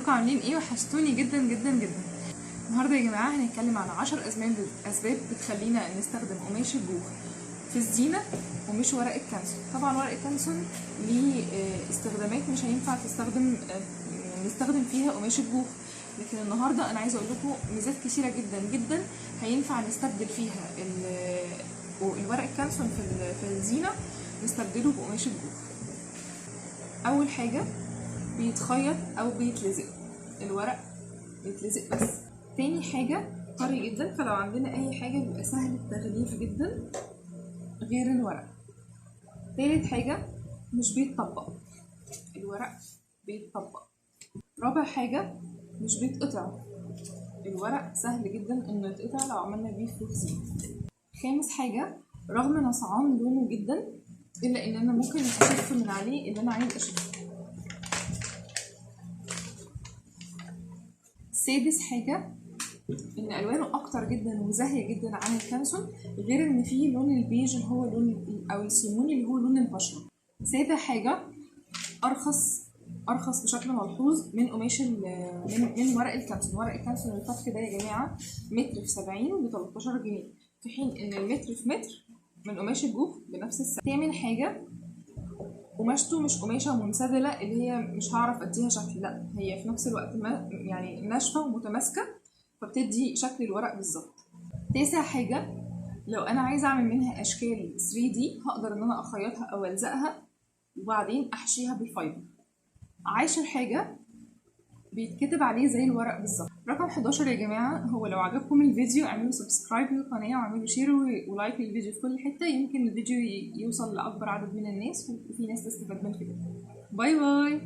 ازيكم عاملين ايه؟ وحشتوني جدا جدا جدا. النهارده يا جماعه هنتكلم عن 10 اسباب بتخلينا نستخدم قماش الجوخ في الزينه ومش ورق الكانسون. طبعا ورق الكانسون ليه استخدامات مش هينفع نستخدم فيها قماش الجوخ، لكن النهارده انا عايزه اقول لكم ميزات كتيره جدا جدا هينفع نستبدل فيها الورق الكانسون في الزينه، نستبدله بقماش الجوخ. اول حاجه بيتخيط او بيتلزق، الورق بيتلزق بس. تاني حاجه طري جدا، فلو عندنا اي حاجه بيبقى سهل التغليف جدا غير الورق. تالت حاجه مش بيتطبق، الورق بيتطبق. رابع حاجه مش بيتقطع، الورق سهل جدا انه يتقطع لو عملنا بيه فروخ زينه. خامس حاجه رغم نصعان لونه جدا الا ان انا ممكن اشف من عليه اللي انا عايز اشوفه. سادس حاجة ان الوانه اكتر جدا وزاهية جدا عن الكانسون، غير ان فيه لون البيج اللي هو لون او السيموني اللي هو لون البشرة. سابع حاجة ارخص بشكل ملحوظ من قماش من ورق الكانسون. ورق الكانسون الفتح ده يا جماعة متر في 70 ب 13 جنيه، في حين ان المتر في متر من قماش الجوخ بنفس السعر. تامن حاجة قماشته مش قماشه منسدله اللي هي مش هعرف اديها شكل، لا هي في نفس الوقت يعني ناشفه ومتماسكه فبتدي شكل الورق بالظبط. تاسع حاجه لو انا عايزه اعمل منها اشكال 3D هقدر ان انا اخيطها او الزقها وبعدين احشيها بالفايبر. عاشر حاجه بيتكتب عليه زي الورق بالظبط. رقم 11 يا جماعه، هو لو عجبكم الفيديو اعملوا سبسكرايب للقناه وعملوا شير ولايك للفيديو في كل حته، يمكن الفيديو يوصل لاكبر عدد من الناس وفي ناس تستفاد من كده. باي باي.